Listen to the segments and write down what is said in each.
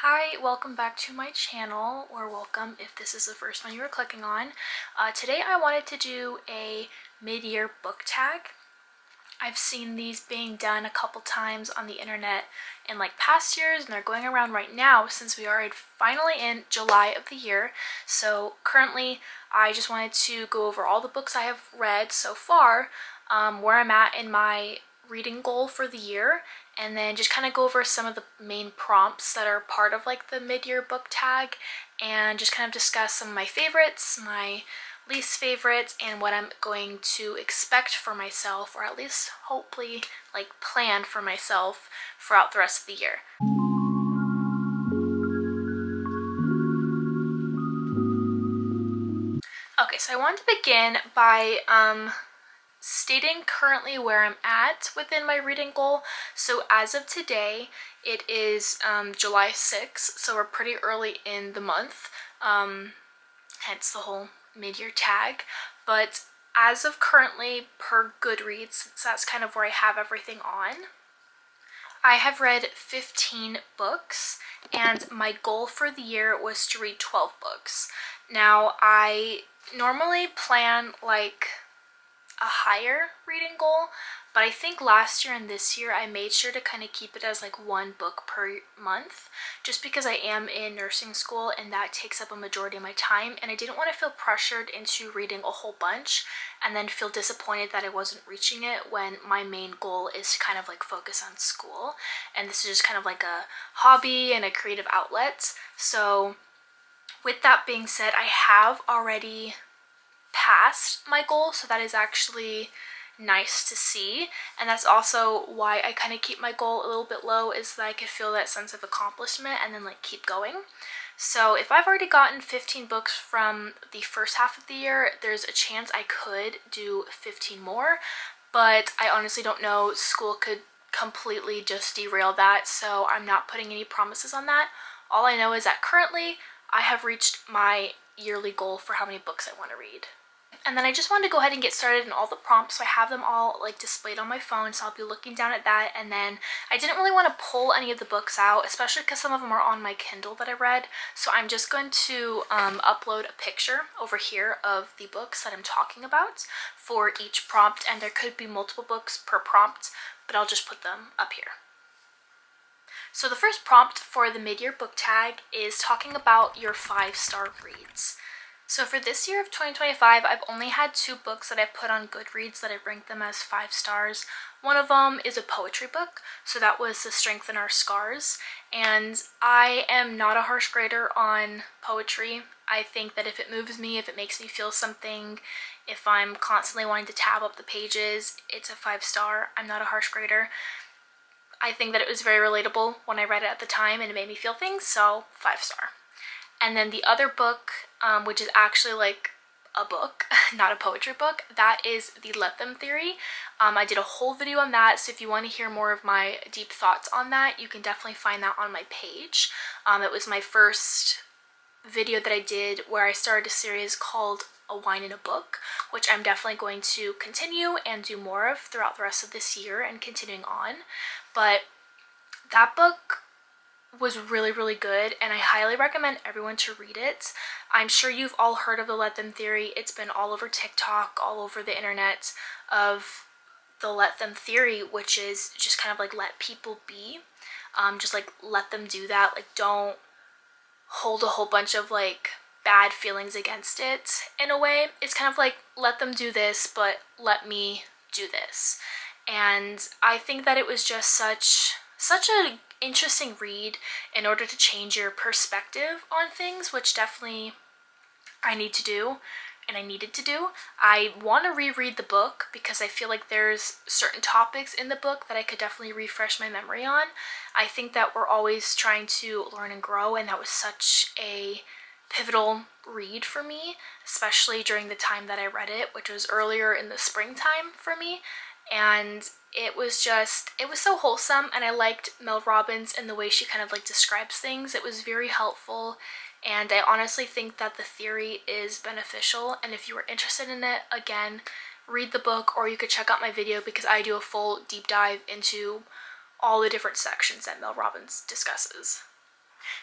Hi, welcome back to my channel, or welcome if this is the first one you were clicking on. Today I wanted to do a mid-year book tag. I've seen these being done a couple times on the internet in past years, and they're going around right now since we are finally in July of the year. So currently I just wanted to go over all the books I have read so far, where I'm at in my reading goal for the year, and then just kind of go over some of the main prompts that are part of the mid-year book tag, and just kind of discuss some of my favorites, my least favorites, and what I'm going to expect for myself, or at least hopefully plan for myself throughout the rest of the year. Okay, so I want to begin by stating currently where I'm at within my reading goal. So as of today, it is July 6th, so we're pretty early in the month, hence the whole mid-year tag. But as of currently, per Goodreads, since that's kind of where I have everything on, I have read 15 books, and my goal for the year was to read 12 books. Now, I normally plan a higher reading goal, but I think last year and this year I made sure to kind of keep it as one book per month, just because I am in nursing school and that takes up a majority of my time, and I didn't want to feel pressured into reading a whole bunch and then feel disappointed that I wasn't reaching it when my main goal is to kind of focus on school, and this is just kind of a hobby and a creative outlet. So with that being said, I have already passed my goal, so that is actually nice to see, and that's also why I kind of keep my goal a little bit low, is that I could feel that sense of accomplishment and then keep going. So if I've already gotten 15 books from the first half of the year, there's a chance I could do 15 more, but I honestly don't know. School could completely just derail that, so I'm not putting any promises on that. All I know is that currently I have reached my yearly goal for how many books I want to read. And then I just wanted to go ahead and get started in all the prompts, so I have them all displayed on my phone, so I'll be looking down at that. And then I didn't really want to pull any of the books out, especially because some of them are on my Kindle that I read, so I'm just going to upload a picture over here of the books that I'm talking about for each prompt, and there could be multiple books per prompt, but I'll just put them up here. So the first prompt for the mid-year book tag is talking about your 5-star reads. So for this year of 2025, I've only had 2 books that I've put on Goodreads that I've ranked them as 5 stars. One of them is a poetry book, so that was The Strength in Our Scars, and I am not a harsh grader on poetry. I think that if it moves me, if it makes me feel something, if I'm constantly wanting to tab up the pages, it's a 5-star. I'm not a harsh grader. I think that it was very relatable when I read it at the time, and it made me feel things, so 5-star. And then the other book, which is actually a book, not a poetry book, that is the Let Them theory. I did a whole video on that, so if you want to hear more of my deep thoughts on that, you can definitely find that on my page. It was my first video that I did where I started a series called A Wine in a Book, which I'm definitely going to continue and do more of throughout the rest of this year and continuing on. But that book was really, really good, and I highly recommend everyone to read it. I'm sure you've all heard of the Let Them theory. It's been all over TikTok, all over the internet, of the Let Them theory, which is just kind of let people be. Just let them do that. Don't hold a whole bunch of bad feelings against it in a way. It's kind of let them do this, but let me do this. And I think that it was just such an interesting read in order to change your perspective on things, which definitely I need to do and I needed to do. I want to reread the book because I feel like there's certain topics in the book that I could definitely refresh my memory on. I think that we're always trying to learn and grow, and that was such a pivotal read for me, especially during the time that I read it, which was earlier in the springtime for me. And it was so wholesome, and I liked Mel Robbins and the way she kind of describes things. It was very helpful, and I honestly think that the theory is beneficial, and if you were interested in it, again, read the book, or you could check out my video because I do a full deep dive into all the different sections that Mel Robbins discusses.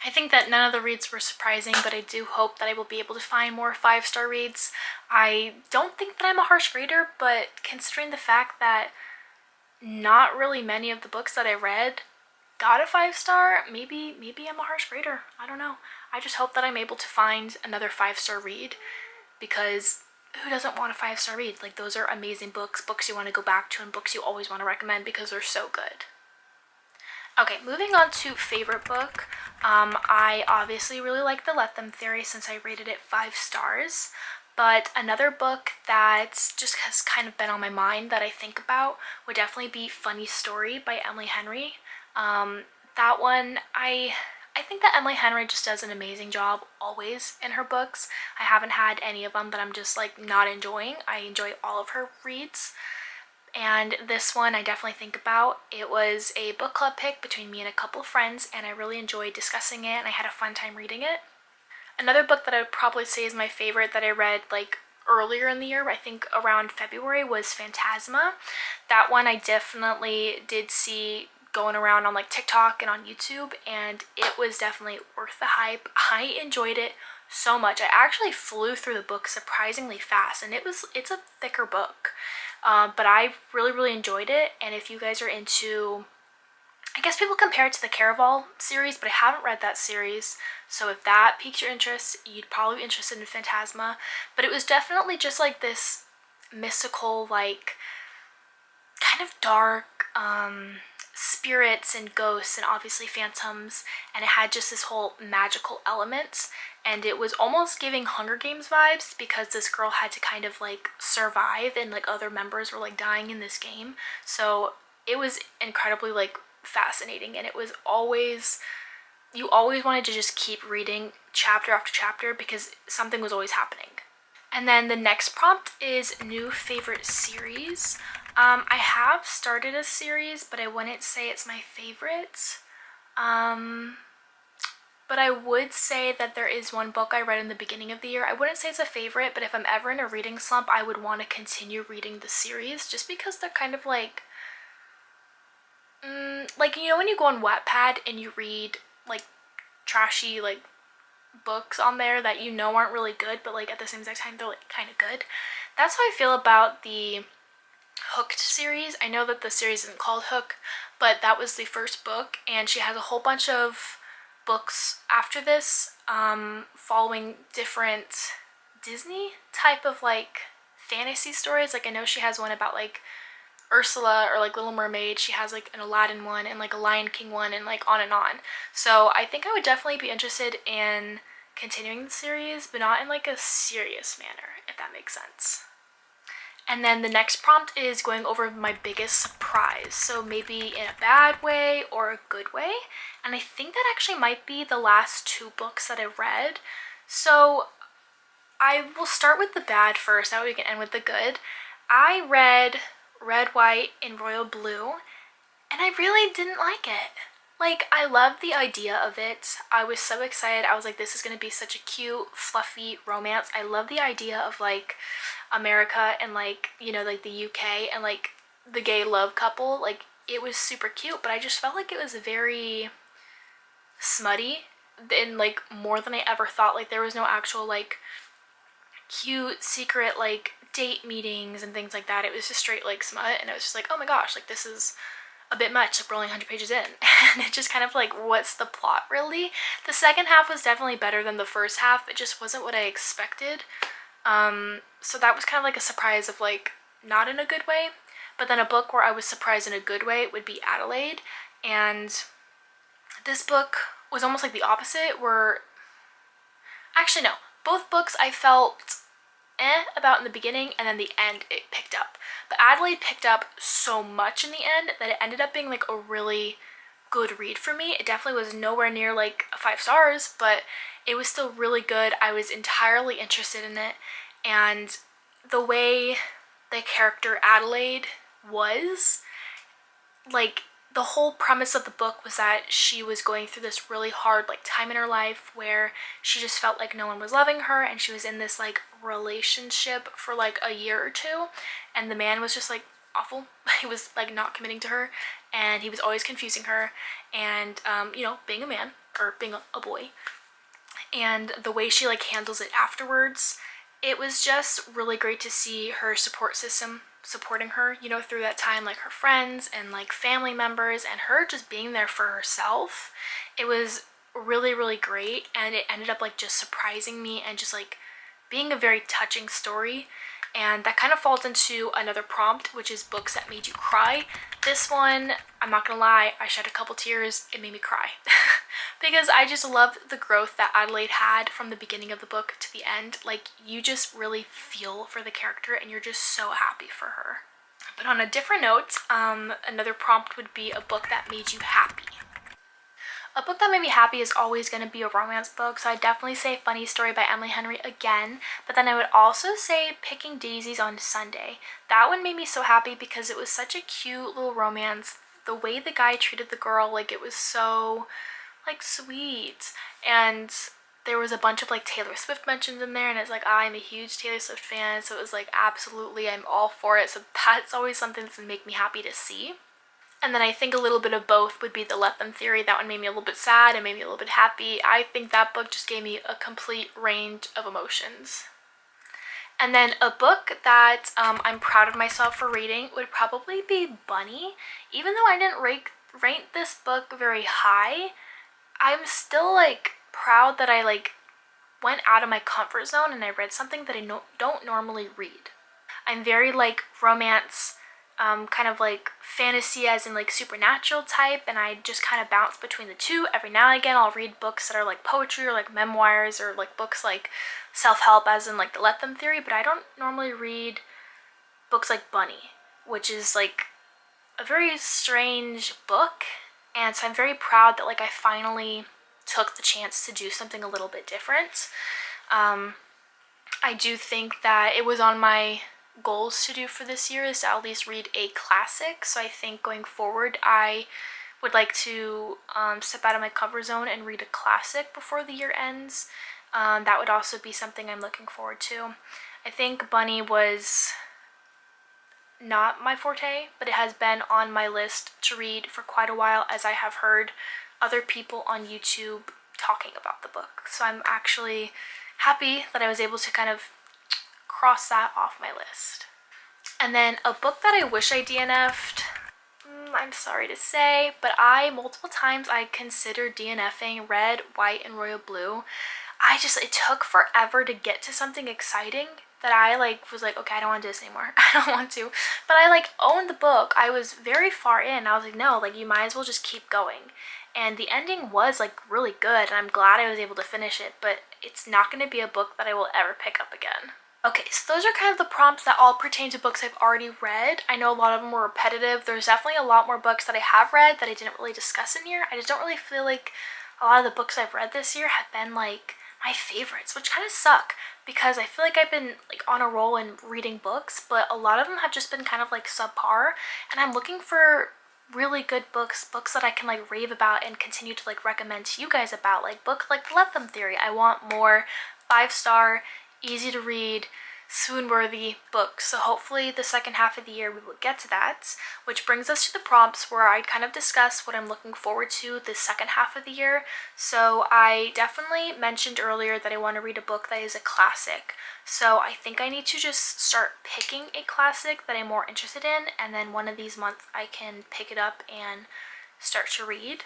I think that none of the reads were surprising, but I do hope that I will be able to find more 5-star reads. I don't think that I'm a harsh grader, but considering the fact that not really many of the books that I read got a 5-star, maybe I'm a harsh grader. I don't know. I just hope that I'm able to find another 5-star read, because who doesn't want a 5-star read? Like, those are amazing books, books you want to go back to, and books you always want to recommend because they're so good. Okay, moving on to favorite book. I obviously really like the Let Them theory since I rated it 5 stars. But another book that just has kind of been on my mind that I think about would definitely be Funny Story by Emily Henry. That one, I think that Emily Henry just does an amazing job always in her books. I haven't had any of them that I'm just like not enjoying. I enjoy all of her reads. And this one I definitely think about. It was a book club pick between me and a couple of friends, and I really enjoyed discussing it and I had a fun time reading it. Another book that I would probably say is my favorite that I read like earlier in the year, I think around February, was Phantasma. That one I definitely did see going around on like TikTok and on YouTube, and it was definitely worth the hype. I enjoyed it so much. I actually flew through the book surprisingly fast, and it's a thicker book. But I really enjoyed it, and if you guys are into, I guess people compare it to the Caraval series, but I haven't read that series, so if that piques your interest, you'd probably be interested in Phantasma. But it was definitely just like this mystical, like kind of dark spirits and ghosts and obviously phantoms, and it had just this whole magical element, and it was almost giving Hunger Games vibes because this girl had to kind of like survive and like other members were like dying in this game. So it was incredibly like fascinating, and it was always, you always wanted to just keep reading chapter after chapter because something was always happening. And then the next prompt is new favorite series. I have started a series, but I wouldn't say it's my favorite. But I would say that there is one book I read in the beginning of the year. I wouldn't say it's a favorite, but if I'm ever in a reading slump, I would want to continue reading the series just because they're kind of like you know when you go on Wattpad and you read like trashy like books on there that you know aren't really good, but like at the same exact time they're like kind of good. That's how I feel about the Hooked series. I know that the series isn't called Hook, but that was the first book, and she has a whole bunch of books after this, following different Disney type of like fantasy stories. Like I know she has one about like Ursula or like Little Mermaid. She has like an Aladdin one and like a Lion King one and like on and on. So I think I would definitely be interested in continuing the series, but not in like a serious manner, if that makes sense. And then the next prompt is going over my biggest surprise. So maybe in a bad way or a good way. And I think that actually might be the last 2 books that I read. So I will start with the bad first, that way we can end with the good. I read Red, White, and Royal Blue, and I really didn't like it. Like, I loved the idea of it. I was so excited. I was like, this is going to be such a cute, fluffy romance. I love the idea of like America and like, you know, like the UK and like the gay love couple. Like, it was super cute, but I just felt like it was very smutty and like more than I ever thought. Like, there was no actual like cute secret like date meetings and things like that. It was just straight like smut, and it was just like, oh my gosh, like this is a bit much. Like, we're only 100 pages in. And it just kind of like, what's the plot really? The second half was definitely better than the first half. It just wasn't what I expected. So that was kind of like a surprise of like, not in a good way. But then a book where I was surprised in a good way would be Adelaide. And this book was almost like the opposite, where, actually no, both books I felt about in the beginning, and then the end it picked up. But Adelaide picked up so much in the end that it ended up being like a really good read for me. It definitely was nowhere near like 5 stars, but it was still really good. I was entirely interested in it, and the way the character Adelaide was, like, the whole premise of the book was that she was going through this really hard like time in her life where she just felt like no one was loving her, and she was in this like relationship for like a year or 2, and the man was just like awful. He was like not committing to her, and he was always confusing her, and you know, being a man, or being a boy. And the way she like handles it afterwards, it was just really great to see her support system supporting her, you know, through that time, like her friends and like family members and her just being there for herself. It was really, really great, and it ended up like just surprising me and just like being a very touching story. And that kind of falls into another prompt, which is books that made you cry. This one, I'm not gonna lie, I shed a couple tears. It made me cry because I just loved the growth that Adelaide had from the beginning of the book to the end. Like, you just really feel for the character and you're just so happy for her. But on a different note, another prompt would be a book that made you happy. A book that made me happy is always going to be a romance book, so I'd definitely say Funny Story by Emily Henry again, but then I would also say Picking Daisies on Sunday. That one made me so happy because it was such a cute little romance. The way the guy treated the girl, like, it was so, like, sweet. And there was a bunch of, like, Taylor Swift mentions in there, and it's like, I'm a huge Taylor Swift fan, so it was like, absolutely, I'm all for it, so that's always something that's going to make me happy to see. And then I think a little bit of both would be The Let Them Theory. That one made me a little bit sad and made me a little bit happy. I think that book just gave me a complete range of emotions. And then a book that I'm proud of myself for reading would probably be Bunny. Even though I didn't rate this book very high, I'm still like proud that I like went out of my comfort zone and I read something that I don't normally read. I'm very like romance, kind of like fantasy as in like supernatural type, and I just kind of bounce between the two. Every now and again I'll read books that are like poetry or like memoirs or like books like self-help as in like the Let Them Theory, but I don't normally read books like Bunny, which is like a very strange book. And so I'm very proud that like I finally took the chance to do something a little bit different. I do think that it was on my goals to do for this year is to at least read a classic. So I think going forward I would like to step out of my comfort zone and read a classic before the year ends. That would also be something I'm looking forward to. I think Bunny was not my forte, but it has been on my list to read for quite a while, as I have heard other people on YouTube talking about the book. So I'm actually happy that I was able to kind of cross that off my list. And then a book that I wish I DNF'd, I'm sorry to say, but multiple times I considered DNFing Red, White, and Royal Blue. It took forever to get to something exciting that I like was like, okay, I don't want to do this anymore. I don't want to. But I like owned the book. I was very far in. I was like, no, like you might as well just keep going. And the ending was like really good, and I'm glad I was able to finish it, but it's not going to be a book that I will ever pick up again. Okay, so those are kind of the prompts that all pertain to books I've already read. I know a lot of them were repetitive. There's definitely a lot more books that I have read that I didn't really discuss in here. I just don't really feel like a lot of the books I've read this year have been like my favorites, which kind of suck because I feel like I've been like on a roll in reading books, but a lot of them have just been kind of like subpar, and I'm looking for really good books that I can like rave about and continue to like recommend to you guys about, like book like The Let Them Theory. I want more 5-star, easy to read, swoon-worthy books. So hopefully the second half of the year we will get to that, which brings us to the prompts where I kind of discuss what I'm looking forward to the second half of the year. So I definitely mentioned earlier that I want to read a book that is a classic. So I think I need to just start picking a classic that I'm more interested in, and then one of these months I can pick it up and start to read.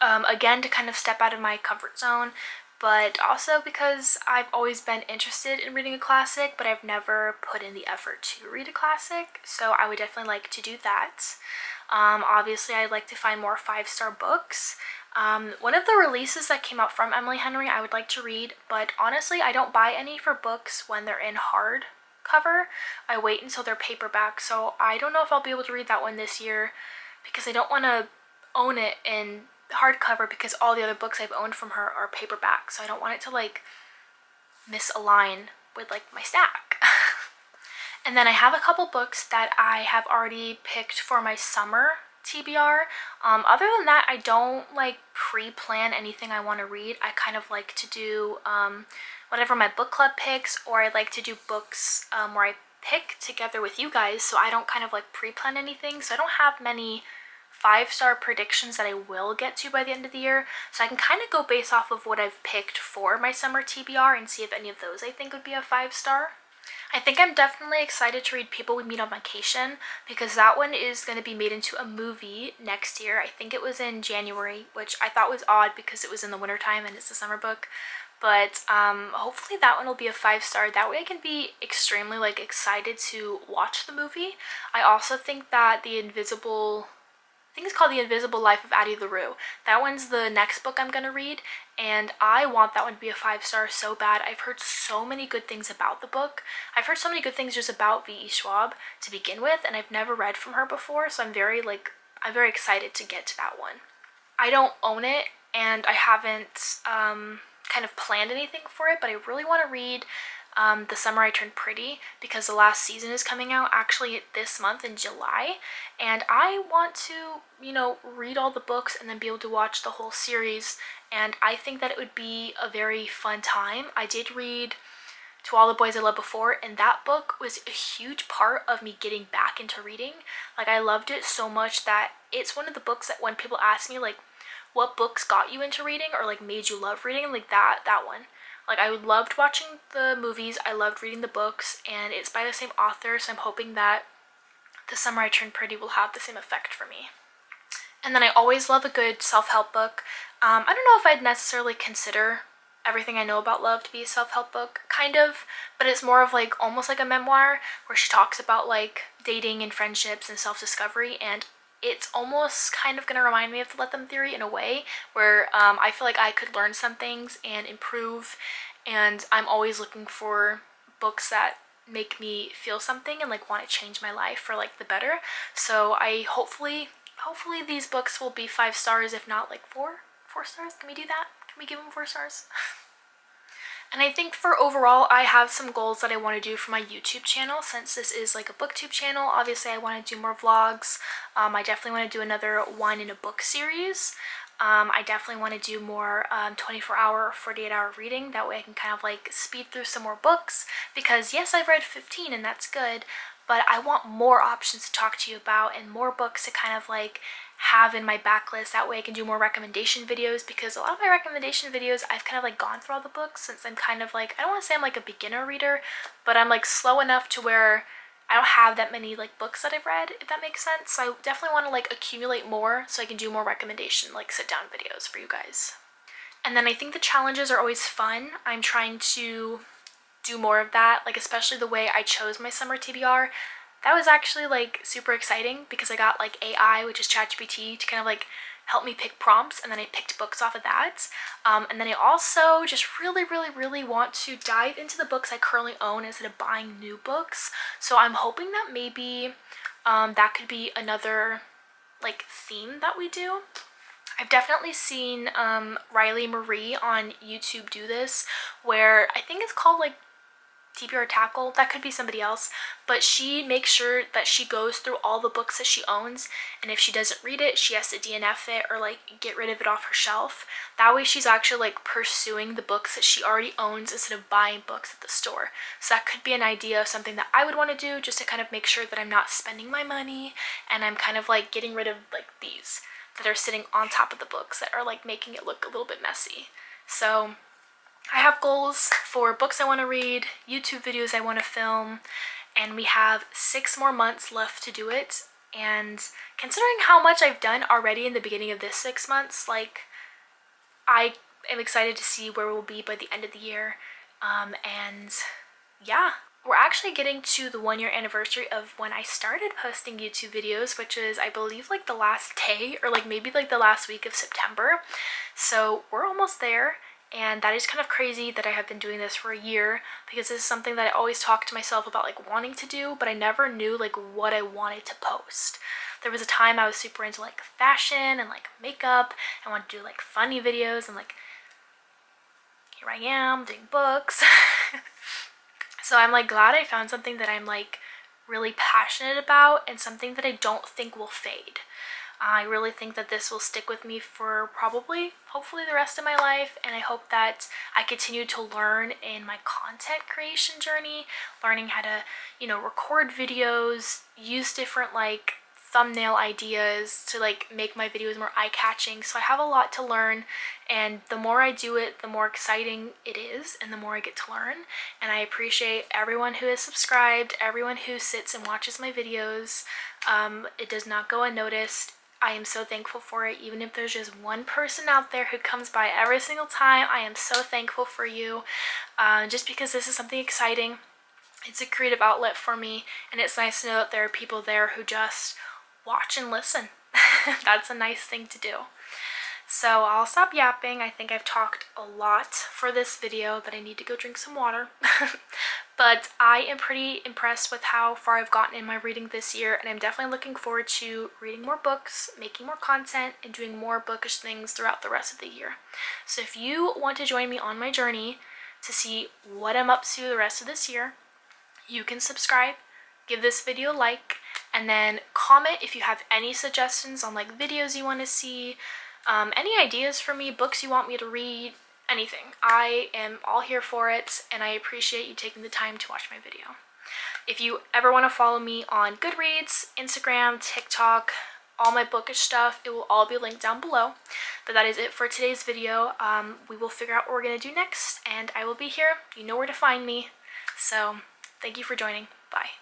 Again, to kind of step out of my comfort zone, but also because I've always been interested in reading a classic, but I've never put in the effort to read a classic, so I would definitely like to do that. Obviously, I'd like to find more 5-star books. One of the releases that came out from Emily Henry I would like to read, but honestly, I don't buy any for books when they're in hardcover. I wait until they're paperback, so I don't know if I'll be able to read that one this year because I don't want to own it in hardcover because all the other books I've owned from her are paperback, so I don't want it to like misalign with like my stack. And then I have a couple books that I have already picked for my summer TBR. Other than that, I don't like pre-plan anything I want to read. I kind of like to do whatever my book club picks, or I like to do books where I pick together with you guys, so I don't kind of like pre-plan anything. So I don't have many 5-star predictions that I will get to by the end of the year, so I can kind of go based off of what I've picked for my summer TBR and see if any of those I think would be a 5-star. I think I'm definitely excited to read People We Meet on Vacation, because that one is going to be made into a movie next year. I think it was in January, which I thought was odd because it was in the wintertime and it's a summer book. But hopefully that one will be a 5-star. That way I can be extremely like excited to watch the movie. I also think that I think it's called The Invisible Life of Addie LaRue. That one's the next book I'm gonna read, and I want that one to be a 5-star so bad. I've heard so many good things about the book. I've heard so many good things just about V.E. Schwab to begin with, and I've never read from her before, so I'm very excited to get to that one. I don't own it, and I haven't kind of planned anything for it, but I really want to read The Summer I Turned Pretty, because the last season is coming out actually this month in July, and I want to, read all the books and then be able to watch the whole series, and I think that it would be a very fun time. I did read To All the Boys I Loved Before, and that book was a huge part of me getting back into reading. Like, I loved it so much that it's one of the books that when people ask me, like, what books got you into reading or, like, made you love reading, like, that one. Like, I loved watching the movies, I loved reading the books, and it's by the same author, so I'm hoping that The Summer I Turned Pretty will have the same effect for me. And then I always love a good self-help book. I don't know if I'd necessarily consider Everything I Know About Love to be a self-help book, kind of, but it's more of like almost like a memoir where she talks about like dating and friendships and self-discovery, and it's almost kind of going to remind me of the Let Them theory in a way where I feel like I could learn some things and improve, and I'm always looking for books that make me feel something and like want to change my life for like the better. So I hopefully these books will be 5 stars, if not like 4 stars. Can we do that? Can we give them 4 stars? And I think for overall, I have some goals that I want to do for my YouTube channel. Since this is like a booktube channel, obviously I want to do more vlogs. I definitely want to do another one in a book series. I definitely want to do more 24-hour or 48-hour reading. That way I can kind of like speed through some more books, because yes, I've read 15 and that's good, but I want more options to talk to you about and more books to kind of like have in my backlist. That way I can do more recommendation videos, because a lot of my recommendation videos I've kind of like gone through all the books, since I'm kind of like, I don't want to say I'm like a beginner reader, but I'm like slow enough to where I don't have that many like books that I've read, if that makes sense. So I definitely want to like accumulate more so I can do more recommendation like sit down videos for you guys. And then I think the challenges are always fun. I'm trying to do more of that, like especially the way I chose my summer TBR. That was actually like super exciting because I got like AI, which is ChatGPT, to kind of like help me pick prompts, and then I picked books off of that. And then I also just really want to dive into the books I currently own instead of buying new books. So I'm hoping that maybe that could be another like theme that we do. I've definitely seen Riley Marie on YouTube do this, where I think it's called like TBR Tackle. That could be somebody else, but she makes sure that she goes through all the books that she owns, and if she doesn't read it, she has to DNF it or like get rid of it off her shelf. That way she's actually like pursuing the books that she already owns instead of buying books at the store. So that could be an idea of something that I would want to do, just to kind of make sure that I'm not spending my money and I'm kind of like getting rid of like these that are sitting on top of the books that are like making it look a little bit messy. So I have goals for books I want to read, YouTube videos I want to film, and we have 6 more months left to do it. And considering how much I've done already in the beginning of this 6 months, like, I am excited to see where we'll be by the end of the year. And yeah, we're actually getting to the 1-year anniversary of when I started posting YouTube videos, which is, I believe, like the last day or like maybe like the last week of September. So we're almost there. And that is kind of crazy that I have been doing this for a year, because this is something that I always talk to myself about like wanting to do, but I never knew like what I wanted to post. There was a time I was super into like fashion and like makeup and wanted to do like funny videos, and like here I am doing books. So I'm like glad I found something that I'm like really passionate about and something that I don't think will fade. I really think that this will stick with me for probably, hopefully, the rest of my life, and I hope that I continue to learn in my content creation journey, learning how to, record videos, use different like thumbnail ideas to like make my videos more eye-catching. So I have a lot to learn, and the more I do it, the more exciting it is and the more I get to learn. And I appreciate everyone who is subscribed, everyone who sits and watches my videos. It does not go unnoticed. I am so thankful for it. Even if there's just one person out there who comes by every single time, I am so thankful for you, just because this is something exciting. It's a creative outlet for me, and it's nice to know that there are people there who just watch and listen. That's a nice thing to do. So I'll stop yapping. I think I've talked a lot for this video that I need to go drink some water. But I am pretty impressed with how far I've gotten in my reading this year, and I'm definitely looking forward to reading more books, making more content, and doing more bookish things throughout the rest of the year. So if you want to join me on my journey to see what I'm up to the rest of this year, you can subscribe, give this video a like, and then comment if you have any suggestions on like videos you want to see, any ideas for me, books you want me to read, anything. I am all here for it, and I appreciate you taking the time to watch my video. If you ever want to follow me on Goodreads, Instagram, TikTok, all my bookish stuff, it will all be linked down below. But that is it for today's video. We will figure out what we're going to do next, and I will be here. You know where to find me. So thank you for joining. Bye.